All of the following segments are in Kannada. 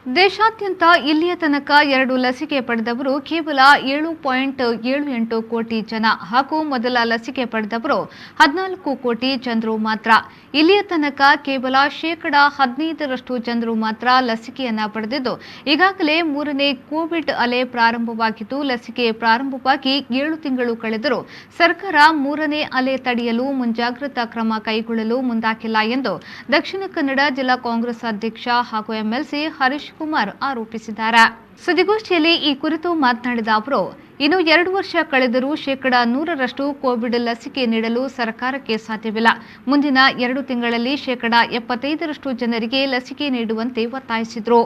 ದೇಶಾದ್ಯಂತ ಇಲ್ಲಿಯ ತನಕ 2 ಲಸಿಕೆ ಪಡೆದವರು ಕೇವಲ 7.78 ಕೋಟಿ ಜನ ಹಾಗೂ ಮೊದಲ ಲಸಿಕೆ ಪಡೆದವರು 14 ಕೋಟಿ ಜನರು ಮಾತ್ರ. ಇಲ್ಲಿಯ ತನಕ ಕೇವಲ 15% ಜನರು ಮಾತ್ರ ಲಸಿಕೆಯನ್ನ ಪಡೆದಿದ್ದು, ಈಗಾಗಲೇ 3ನೇ ಕೋವಿಡ್ ಅಲೆ ಪ್ರಾರಂಭವಾಗಿದ್ದು, ಲಸಿಕೆ ಪ್ರಾರಂಭವಾಗಿ 7 ತಿಂಗಳು ಕಳೆದರೂ ಸರ್ಕಾರ 3ನೇ ಅಲೆ ತಡೆಯಲು ಮುಂಜಾಗ್ರತಾ ಕ್ರಮ ಕೈಗೊಳ್ಳಲು ಮುಂದಾಗಿಲ್ಲ ಎಂದು ದಕ್ಷಿಣ ಕನ್ನಡ ಜಿಲ್ಲಾ ಕಾಂಗ್ರೆಸ್ ಅಧ್ಯಕ್ಷ ಹಾಗೂ ಎಂಎಲ್ಸಿ ಹರೀಶ್ ಕುಮಾರ್ ಆರೋಪಿಸಿದ್ದಾರೆ. ಸುದ್ದಿಗೋಷ್ಠಿಯಲ್ಲಿ ಈ ಕುರಿತು ಮಾತನಾಡಿದ ಅವರು, ಇನ್ನು 2 ವರ್ಷ ಕಳೆದರೂ 100% ಕೋವಿಡ್ ಲಸಿಕೆ ನೀಡಲು ಸರ್ಕಾರಕ್ಕೆ ಸಾಧ್ಯವಿಲ್ಲ. ಮುಂದಿನ 2 ತಿಂಗಳಲ್ಲಿ 75% ಜನರಿಗೆ ಲಸಿಕೆ ನೀಡುವಂತೆ ಒತ್ತಾಯಿಸಿದರು.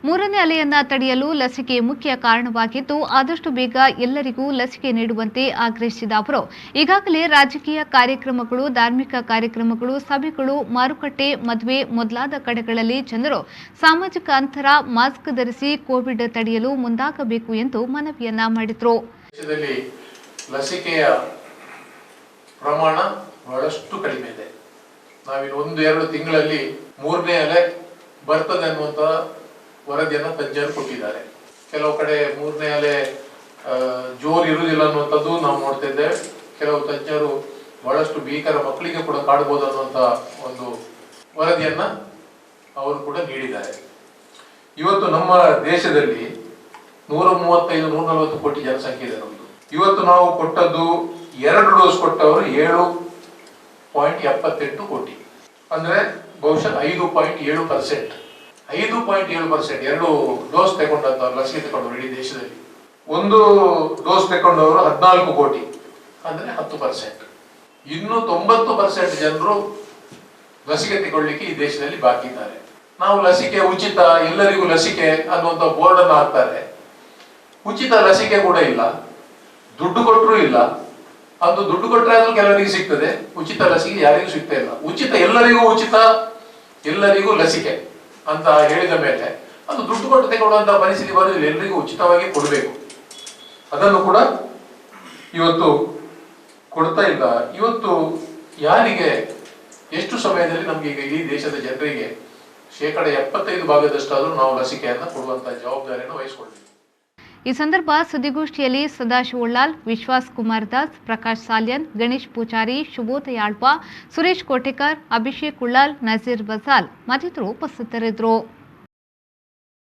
3ನೇ ಅಲೆಯನ್ನ ತಡೆಯಲು ಲಸಿಕೆ ಮುಖ್ಯ ಕಾರಣವಾಗಿದ್ದು, ಆದಷ್ಟು ಬೇಗ ಎಲ್ಲರಿಗೂ ಲಸಿಕೆ ನೀಡುವಂತೆ ಆಗ್ರಹಿಸಿದ ಅವರು, ಈಗಾಗಲೇ ರಾಜಕೀಯ ಕಾರ್ಯಕ್ರಮಗಳು, ಧಾರ್ಮಿಕ ಕಾರ್ಯಕ್ರಮಗಳು, ಸಭೆಗಳು, ಮಾರುಕಟ್ಟೆ, ಮದುವೆ ಮೊದಲಾದ ಕಡೆಗಳಲ್ಲಿ ಜನರು ಸಾಮಾಜಿಕ ಅಂತರ, ಮಾಸ್ಕ್ ಧರಿಸಿ ಕೋವಿಡ್ ತಡೆಯಲು ಮುಂದಾಗಬೇಕು ಎಂದು ಮನವಿಯನ್ನ ಮಾಡಿದರು. ದೇಶದಲ್ಲಿ ಲಸಿಕೆಯ ಪ್ರಮಾಣ ಬಹಳಷ್ಟು ಕಡಿಮೆ ಇದೆ. ನಾವಿನ್ನು 1-2 ತಿಂಗಳಲ್ಲಿ 3ನೇ ಅಲೆ ಬರ್ತದೆ ಅನ್ನುವಂತ ವರದಿಯನ್ನು ತಜ್ಞರು ಕೊಟ್ಟಿದ್ದಾರೆ. ಕೆಲವು ಕಡೆ 3ನೇ ಅಲೆ ಜೋರು ಇರುವುದಿಲ್ಲ ಅನ್ನುವಂಥದ್ದು ನಾವು ನೋಡ್ತಾ ಇದ್ದೇವೆ. ಕೆಲವು ತಜ್ಞರು ಬಹಳಷ್ಟು ಭೀಕರ, ಮಕ್ಕಳಿಗೆ ಕೂಡ ಕಾಡಬಹುದು ಅನ್ನುವಂತ ಒಂದು ವರದಿಯನ್ನ ಅವರು ಕೂಡ ನೀಡಿದ್ದಾರೆ. ಇವತ್ತು ನಮ್ಮ ದೇಶದಲ್ಲಿ 135-140 ಕೋಟಿ ಜನಸಂಖ್ಯೆ ಇದೆ ನಮ್ದು. ಇವತ್ತು ನಾವು ಕೊಟ್ಟದ್ದು 2 ಡೋಸ್ ಕೊಟ್ಟವರು 7.78 ಕೋಟಿ, ಅಂದ್ರೆ ಬಹುಶಃ 5.7%. 5.7%, 2 ಡೋಸ್ ತಗೊಂಡಂತವ್ರು, ಲಸಿಕೆ ತಗೊಂಡವರು ಇಡೀ ದೇಶದಲ್ಲಿ. 1 ಡೋಸ್ ತಗೊಂಡವರು 14 ಕೋಟಿ, ಅಂದ್ರೆ 10%. ಇನ್ನು 90% ಜನರು ಲಸಿಕೆ ತಗೊಳ್ಳಿಕ್ಕೆ ಈ ದೇಶದಲ್ಲಿ ಬಾಕಿ ಇದ್ದಾರೆ. ನಾವು ಲಸಿಕೆ ಉಚಿತ, ಎಲ್ಲರಿಗೂ ಲಸಿಕೆ ಅನ್ನುವಂತ ಬೋರ್ಡ್ ಅನ್ನು ಹಾಕ್ತಾರೆ. ಉಚಿತ ಲಸಿಕೆ ಕೂಡ ಇಲ್ಲ, ದುಡ್ಡು ಕೊಟ್ಟರು ಇಲ್ಲ. ಅದು ದುಡ್ಡು ಕೊಟ್ಟರೆ ಆದ್ರೂ ಕೆಲವರಿಗೆ ಸಿಗ್ತದೆ, ಉಚಿತ ಲಸಿಕೆ ಯಾರಿಗೂ ಸಿಗ್ತಾ ಇಲ್ಲ. ಉಚಿತ, ಎಲ್ಲರಿಗೂ ಉಚಿತ, ಎಲ್ಲರಿಗೂ ಲಸಿಕೆ ಅಂತ ಹೇಳಿದ ಮೇಲೆ ಅದು ದುಡ್ಡು ಕೊಟ್ಟು ತಗೊಳ್ಳುವಂತಹ ಪರಿಸ್ಥಿತಿ ಬರುವುದಿಲ್ಲ. ಎಲ್ಲರಿಗೂ ಉಚಿತವಾಗಿ ಕೊಡಬೇಕು. ಅದನ್ನು ಕೂಡ ಇವತ್ತು ಕೊಡ್ತಾ ಇಲ್ಲ. ಇವತ್ತು ಯಾರಿಗೆ ಎಷ್ಟು ಸಮಯದಲ್ಲಿ ನಮ್ಗೆ ಈಗ ಈ ದೇಶದ ಜನರಿಗೆ 75% ನಾವು ಲಸಿಕೆಯನ್ನ ಕೊಡುವಂತಹ ಜವಾಬ್ದಾರಿಯನ್ನು ವಹಿಸಿಕೊಳ್ತೀವಿ. ಈ ಸಂದರ್ಭ ಸುದ್ದಿಗೋಷ್ಠಿಯಲ್ಲಿ ಸದಾಶಿವ ಉಳ್ಳಾಲ್, ವಿಶ್ವಾಸ್ ಕುಮಾರ್ ದಾಸ್, ಪ್ರಕಾಶ್ ಸಾಲ್ಯನ್, ಗಣೇಶ್ ಪೂಜಾರಿ, ಶುಭೋದಯ ಆಳ್ವ, ಸುರೇಶ್ ಕೋಟೆಕರ್, ಅಭಿಷೇಕ್ ಉಳ್ಳಾಲ್, ನಜೀರ್ ಬಜಾಲ್ ಮತ್ತಿತರರು ಉಪಸ್ಥಿತರಿದ್ದರು.